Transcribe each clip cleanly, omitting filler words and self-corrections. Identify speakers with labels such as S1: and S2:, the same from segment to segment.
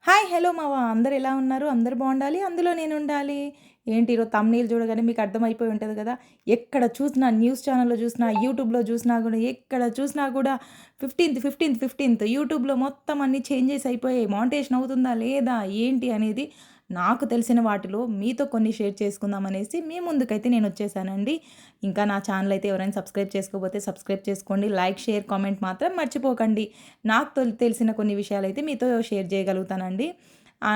S1: Hi! Hello! అందరూ ఎలా ఉన్నారు? అందరూ బావుండాలి. అందులో నేనుండాలి. ఏంటి ఈరోజు థంబ్‌నెయిల్ చూడగానే మీకు అర్థమైపోయి ఉంటది కదా! ఎక్కడ చూసినా న్యూస్ ఛానెల్‌లో చూసినా, యూట్యూబ్‌లో చూసినా గూడా ఎక్కడ చూసినా కూడా 15థ్ యూట్యూబ్‌లో మొత్తం అన్నీ చేంజెస్ అయిపోయాయి. మానిటైజేషన్ అవుతుందా? లేదా? ఏంటి అనేది నాకు తెలిసిన వాటిలో మీతో కొన్ని షేర్ చేసుకుందామనేసి మీ ముందుకైతే నేనొచ్చేసానండి. ఇంకా నా ఛానెల్ అయితే ఎవరైనా సబ్స్క్రైబ్ చేసుకోకపోతే సబ్స్క్రైబ్ చేసుకోండి. లైక్, షేర్, కామెంట్ మాత్రం మర్చిపోకండి. నాకు తెలిసిన కొన్ని విషయాలైతే మీతో షేర్ చేయగలుగుతానండి.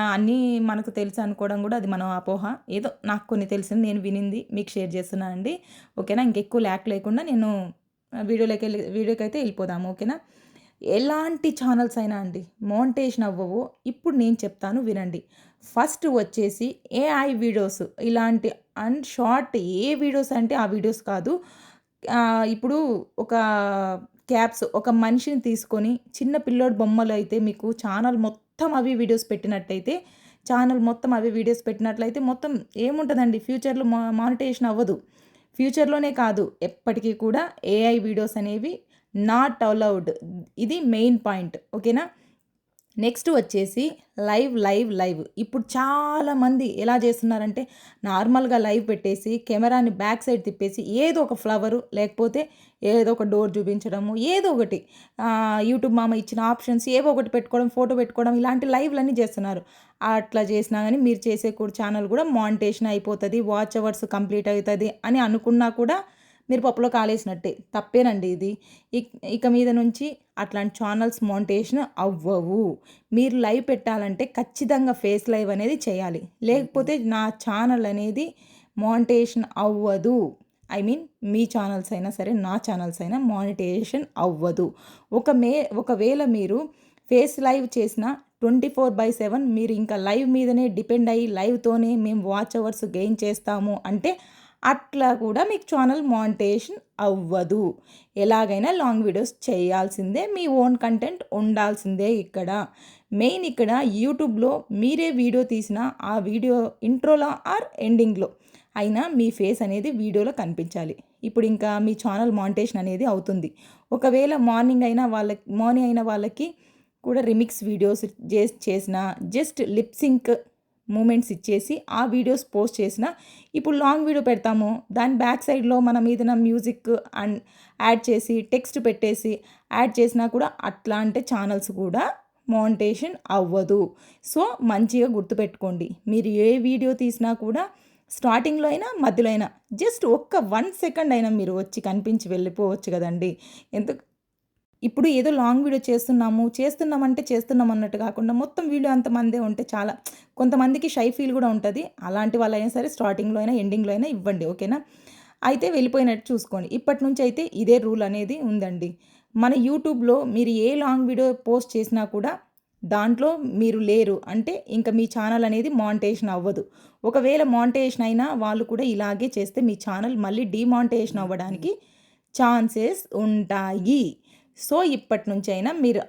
S1: అన్నీ మనకు తెలుసు అనుకోవడం కూడా అది మన అపోహ. ఏదో నాకు కొన్ని తెలిసింది నేను వినింది మీకు షేర్ చేస్తున్నానండి. ఓకేనా? ఇంకెక్కువ ల్యాక్ లేకుండా నేను వీడియోకైతే వెళ్ళిపోదాము. ఓకేనా? ఎలాంటి ఛానల్స్ అయినా అండి మోనిటైజేషన్ అవ్వవు. ఇప్పుడు నేను చెప్తాను వినండి. ఫస్ట్ వచ్చేసి ఏఐ వీడియోస్ ఇలాంటి షార్ట్ ఏ వీడియోస్ అంటే ఆ వీడియోస్ కాదు. ఇప్పుడు ఒక ఒక మనిషిని తీసుకొని చిన్న పిల్లోడి బొమ్మలు అయితే మీకు ఛానల్ మొత్తం అవి వీడియోస్ పెట్టినట్టయితే మొత్తం ఏముంటదండి ఫ్యూచర్‌లో మానిటైజేషన్ అవ్వదు. ఫ్యూచర్‌లోనే కాదు ఎప్పటికి కూడా ఏఐ వీడియోస్ అనేవి నాట్ అలౌడ్. ఇది మెయిన్ పాయింట్. ఓకేనా? నెక్స్ట్ వచ్చేసి లైవ్. ఇప్పుడు చాలామంది ఎలా చేస్తున్నారంటే నార్మల్‌గా లైవ్ పెట్టేసి కెమెరాని బ్యాక్ సైడ్ తిప్పేసి ఏదో ఒక ఫ్లవరు లేకపోతే ఏదో ఒక డోర్ చూపించడము ఏదో ఒకటి యూట్యూబ్ మామ ఇచ్చిన ఆప్షన్స్ ఏవో ఒకటి పెట్టుకోవడం, ఫోటో పెట్టుకోవడం ఇలాంటి లైవ్‌లన్నీ చేస్తున్నారు. అట్లా చేసినా గానీ మీరు చేసే ఛానల్ కూడా మానిటైజేషన్ అయిపోతది. వాచ్ అవర్స్ కంప్లీట్ అయితది అని అనుకున్నా కూడా మీరు పప్పులో కాలేసినట్టే. తప్పేనండి ఇది. ఇక మీద నుంచి అట్లాంటి ఛానల్స్ మానిటైజేషన్ అవ్వవు. మీరు లైవ్ పెట్టాలంటే ఖచ్చితంగా ఫేస్ లైవ్ అనేది చేయాలి. లేకపోతే నా ఛానల్ అనేది మానిటైజేషన్ అవ్వదు. ఐ మీన్ మీ ఛానల్స్ అయినా సరే, నా ఛానల్స్ అయినా మానిటైజేషన్ అవ్వదు. ఒకవేళ మీరు ఫేస్ లైవ్ చేసిన 24/7 మీరు ఇంకా లైవ్ మీదనే డిపెండ్ అయ్యి లైవ్‌తోనే మేము వాచ్ అవర్స్ గెయిన్ చేస్తాము అంటే అట్లా కూడా మీకు ఛానల్ మానిటైజేషన్ అవ్వదు. ఎలాగైనా లాంగ్ వీడియోస్ చేయాల్సిందే. మీ ఓన్ కంటెంట్ ఉండాల్సిందే ఇక్కడ. మెయిన్ ఇక్కడ యూట్యూబ్‌లో మీరే వీడియో తీసినా ఆ వీడియో ఇంట్రోలో ఆర్ ఎండింగ్‌లో అయినా మీ ఫేస్ అనేది వీడియోలో కనిపించాలి. ఇప్పుడు ఇంకా మీ ఛానల్ మానిటైజేషన్ అనేది అవుతుంది. ఒకవేళ మార్నింగ్ అయిన వాళ్ళకి కూడా రిమిక్స్ వీడియోస్ చేసిన జస్ట్ లిప్ సింక్ మూమెంట్స్ ఇచ్చేసి ఆ వీడియోస్ పోస్ట్ చేసిన ఇప్పుడు లాంగ్ వీడియో పెడతాము దాని బ్యాక్ సైడ్లో మనం ఏదైనా మ్యూజిక్ అండ్ యాడ్ చేసి టెక్స్ట్ పెట్టేసి యాడ్ చేసినా కూడా అట్లా అంటే ఛానల్స్ కూడా మానిటైజేషన్ అవ్వదు. సో మంచిగా గుర్తుపెట్టుకోండి. మీరు ఏ వీడియో తీసినా కూడా స్టార్టింగ్లో అయినా మధ్యలో అయినా జస్ట్ ఒక్క 1 సెకండ్ అయినా మీరు వచ్చి కనిపించి వెళ్ళిపోవచ్చు కదండి. ఎందుకు ఇప్పుడు ఏదో లాంగ్ వీడియో చేస్తున్నాం అన్నట్టు కాకుండా మొత్తం వీడియో అంతమందే ఉంటే చాలా కొంతమందికి షై ఫీల్ కూడా ఉంటుంది. అలాంటి వాళ్ళైనా సరే స్టార్టింగ్‌లో అయినా, ఎండింగ్‌లో అయినా ఇవ్వండి. ఓకేనా? అయితే వెళ్ళిపోయినట్టు చూసుకోండి. ఇప్పటి నుంచి అయితే ఇదే రూల్ అనేది ఉందండి. మన యూట్యూబ్‌లో మీరు ఏ లాంగ్ వీడియో పోస్ట్ చేసినా కూడా దాంట్లో మీరు లేరు అంటే ఇంక మీ ఛానల్ అనేది మానిటైజేషన్ అవ్వదు. ఒకవేళ మానిటైజేషన్ అయినా వాళ్ళు కూడా ఇలాగే చేస్తే మీ ఛానల్ మళ్ళీ డీమానిటైజేషన్ అవ్వడానికి ఛాన్సెస్ ఉంటాయి. సో ఇప్పటి నుంచైనా మీరు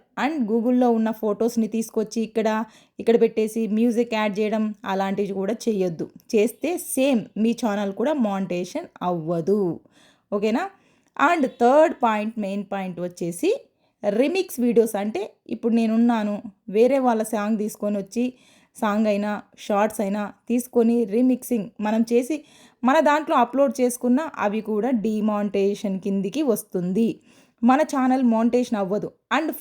S1: గూగుల్‌లో ఉన్న ఫోటోస్‌ని తీసుకొచ్చి ఇక్కడ పెట్టేసి మ్యూజిక్ యాడ్ చేయడం అలాంటివి కూడా చేయొద్దు. చేస్తే సేమ్ మీ ఛానల్ కూడా మానిటైజేషన్ అవ్వదు. ఓకేనా? థర్డ్ పాయింట్ మెయిన్ పాయింట్ వచ్చేసి రీమిక్స్ వీడియోస్ అంటే ఇప్పుడు నేనున్నాను. వేరే వాళ్ళ సాంగ్ తీసుకొనొచ్చి సాంగ్ అయినా, షార్ట్స్ అయినా తీసుకొని రీమిక్సింగ్ మనం చేసి మన దాంట్లో అప్లోడ్ చేసుకున్న అవి కూడా డీమానిటైజేషన్ కిందికి వస్తుంది. మన ఛానల్ మానిటైజేషన్ అవ్వదు.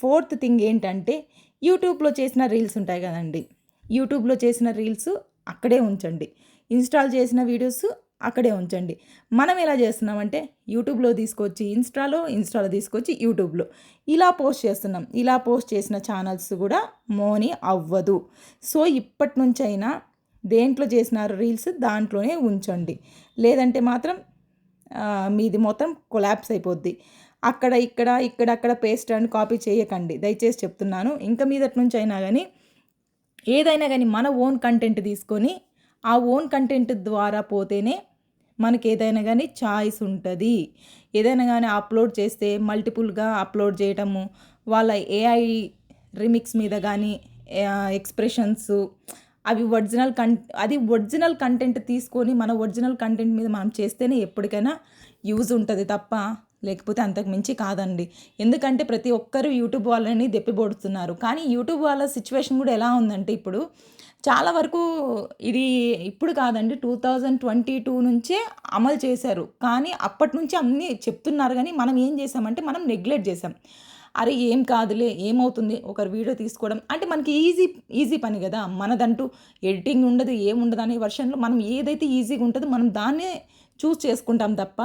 S1: ఫోర్త్ థింగ్ ఏంటంటే యూట్యూబ్‌లో చేసిన రీల్స్ ఉంటాయి కదండీ! యూట్యూబ్‌లో చేసిన రీల్స్ అక్కడే ఉంచండి. ఇన్‌స్టాల్ చేసిన వీడియోస్ అక్కడే ఉంచండి. మనం ఎలా చేస్తున్నామంటే యూట్యూబ్‌లో తీసుకొచ్చి ఇన్‌స్టాలో తీసుకొచ్చి యూట్యూబ్‌లో ఇలా పోస్ట్ చేస్తున్నాం. ఇలా పోస్ట్ చేసిన ఛానల్స్ కూడా మోని అవ్వదు. సో ఇప్పటి నుంచైనా దేంట్లో చేసినారు రీల్స్ దాంట్లోనే ఉంచండి. లేదంటే మాత్రం మీది మొత్తం కొలాప్స్ అయిపోద్ది. అక్కడ పేస్ట్ అండ్ కాపీ చేయకండి. దయచేసి చెప్తున్నాను. ఇంక మీదటి నుంచి అయినా గానీ ఏదైనా గానీ మన ఓన్ కంటెంట్ తీసుకొని ఆ ఓన్ కంటెంట్ ద్వారా పోతేనే మనకేదైనా గానీ చాయిస్ ఉంటది. ఏదైనా గానీ అప్లోడ్ చేస్తే మల్టిపుల్‌గా అప్లోడ్ చేయటము, వాళ్ళ ఏఐ రీమిక్స్ మీద గానీ ఎక్స్‌ప్రెషన్స్ అవి ఒరిజినల్ కంటెంట్ తీసుకొని మన ఒరిజినల్ కంటెంట్ మీద మనం చేస్తేనే ఎప్పటికైనా యూజ్ ఉంటది తప్ప లేకపోతే అంతకు మించి కాదండి. ఎందుకంటే ప్రతి ఒక్కరు యూట్యూబ్ వాళ్ళని దెప్పిపొడుతున్నారు. కానీ యూట్యూబ్ వాళ్ళ సిచ్యువేషన్ కూడా ఎలా ఉందంటే ఇప్పుడు చాలా వరకు ఇది ఇప్పుడు కాదండి 2022 నుంచే అమలు చేశారు. కానీ అప్పటినుంచి అన్నీ చెప్తున్నారు గానీ మనం ఏం చేసామంటే మనం నెగ్లెక్ట్ చేసాం. అరే! ఏం కాదులే, ఏమవుతుంది ఒకరి వీడియో తీసుకోవడం అంటే మనకి ఈజీ పని గదా! మనదంటూ ఎడిటింగ్ ఉండదు, ఏముండదు అనే వర్షన్‌లో మనం ఏదైతే ఈజీగా ఉంటదో మనం దాన్నే చేసుకుంటాం తప్ప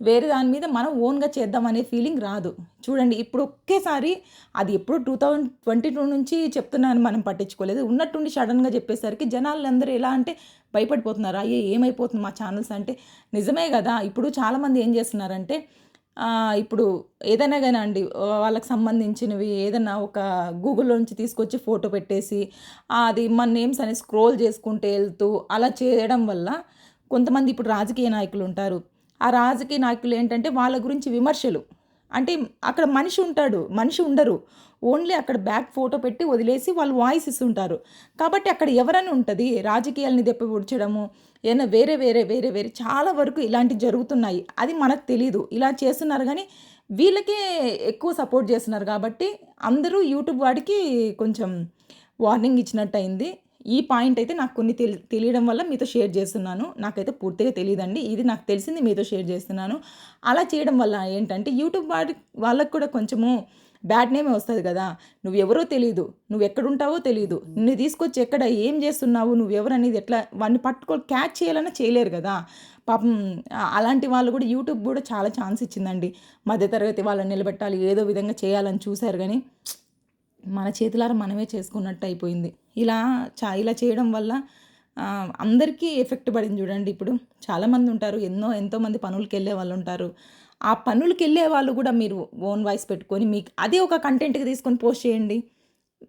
S1: వేరే దాని మీద మనం ఓన్‌గా చేద్దామనే ఫీలింగ్ రాదు. చూడండి ఇప్పుడు ఒకేసారి అది ఎప్పుడో 2022 నుంచి చెప్తున్నాను మనం పట్టించుకోలేదు. ఉన్నట్టుండి సడెన్‌గా చెప్పేసరికి జనాలందరూ ఎలా అంటే భయపడిపోతున్నారు. అయ్యో! ఏమైపోతుంది మా ఛానల్స్ అంటే నిజమే గదా! ఇప్పుడు చాలామంది ఏం చేస్తున్నారంటే ఇప్పుడు ఏదైనా గానండి వాళ్ళకి సంబంధించినవి ఏదన్నా ఒక గూగుల్‌లో నుంచి తీసుకొచ్చి ఫోటో పెట్టేసి అది మన నేమ్స్ అని స్క్రోల్ చేసుకుంటూ ఎళ్తూ అలా చేయడం వల్ల కొంతమంది ఇప్పుడు రాజకీయ నాయకులుంటారు. ఆ రాజకీయ నాయకులు ఏంటంటే వాళ్ళ గురించి విమర్శలు. అంటే అక్కడ మనిషి ఉంటాడు. మనిషి ఉండరు. ఓన్లీ అక్కడ బ్యాక్ ఫోటో పెట్టి వదిలేసి వాళ్ళు వాయిస్ ఇస్తుంటారు. కాబట్టి అక్కడ ఎవరని ఉంటది. రాజకీయాల్ని దెప్పిపొడచడము, ఏదైనా వేరే చాలా వరకు ఇలాంటివి జరుగుతున్నాయి. అది మనకు తెలీదు. ఇలా చేస్తున్నారు గానీ వీళ్ళకే ఎక్కువ సపోర్ట్ చేస్తున్నారు కాబట్టి అందరూ యూట్యూబ్ వాడికి కొంచెం వార్నింగ్ ఇచ్చినట్టయింది. ఈ పాయింట్ అయితే నాకు కొన్ని తెలియడం వల్ల మీతో షేర్ చేస్తున్నాను. నాకైతే పూర్తిగా తెలీదండి. ఇది నాకు తెలిసింది మీతో షేర్ చేస్తున్నాను. అలా చేయడం వల్ల ఏంటంటే యూట్యూబ్ వాళ్ళకి కూడా కొంచెము బ్యాడ్ నేమే వస్తది గదా! నువ్వెవరో తెలీదు. నువ్వెక్కడుంటావో తెలీదు. నిన్ను తీసుకొచ్చి ఎక్కడ ఏం చేస్తున్నావు? నువ్వెవరనేది ఎట్లా వాడిని క్యాచ్ చేయాలన్నా చేయలేరు గదా! పాపం అలాంటి వాళ్ళు కూడా యూట్యూబ్ గూడా చాలా ఛాన్స్ ఇచ్చిందండి. మధ్య తరగతి వాళ్ళని నిలబెట్టాలి, ఏదో విధంగా చేయాలని చూసారు గానీ మన చేతులారా మనమే చేసుకున్నట్టు అయిపోయింది. ఇలా చేయడం వల్ల అందరికీ ఎఫెక్ట్ పడింది చూడండి ఇప్పుడు. చాలామంది ఉంటారు. ఎంతోమంది పనులకెళ్ళే వాళ్ళుంటారు. ఆ పనులకెళ్ళే వాళ్ళు గూడా మీరు ఓన్ వాయిస్ పెట్టుకొని మీకు అదే ఒక కంటెంట్‌గా తీసుకొని పోస్ట్ చేయండి.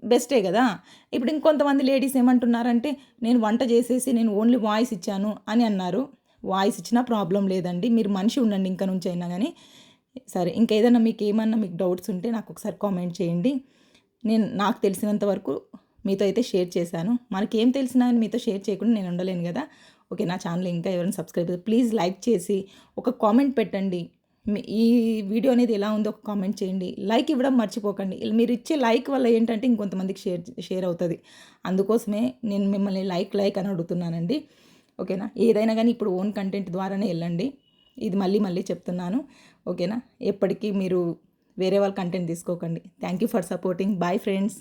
S1: బెస్టే గదా! ఇప్పుడు ఇంకొంతమంది లేడీస్ ఏమంటున్నారంటే, నేను వంట చేసేసి నేను ఓన్లీ వాయిస్ ఇచ్చాను అని అన్నారు. వాయిస్ ఇచ్చినా ప్రాబ్లమ్ లేదండి. మీరు మనిషి ఉండండి ఇంక నుంచైనా గానీ. సరే ఇంకేదన్నా మీకు డౌట్స్ ఉంటే నాకొకసారి కామెంట్ చేయండి. నాకు తెలిసినంత వరకు మీతో అయితే షేర్ చేశాను. మనకేం తెలిసినా అని మీతో షేర్ చేయకుండా నేను ఉండలేను గదా! ఓకే. నా ఛానల్ ఇంకా ఎవరైనా సబ్స్క్రైబ్ ప్లీజ్ లైక్ చేసి ఒక కామెంట్ పెట్టండి. ఈ వీడియో అనేది ఎలా ఉందో ఒక కామెంట్ చేయండి. లైక్ ఇవ్వడం మర్చిపోకండి. మీరు ఇచ్చే లైక్ వల్ల ఏంటంటే ఇంకొంతమందికి షేర్ అవుతది. అందుకోసమే నేను మిమ్మల్ని లైక్ అని అడుగుతున్నానండి. ఓకేనా? ఏదైనా గానీ ఇప్పుడు ఓన్ కంటెంట్ ద్వారానే ఎళ్ళండి. ఇది మళ్ళీ చెప్తున్నాను. ఓకేనా? ఎప్పటికీ మీరు వేరే వాళ్ళ కంటెంట్ తీసుకోకండి. Thank you for supporting. Bye friends.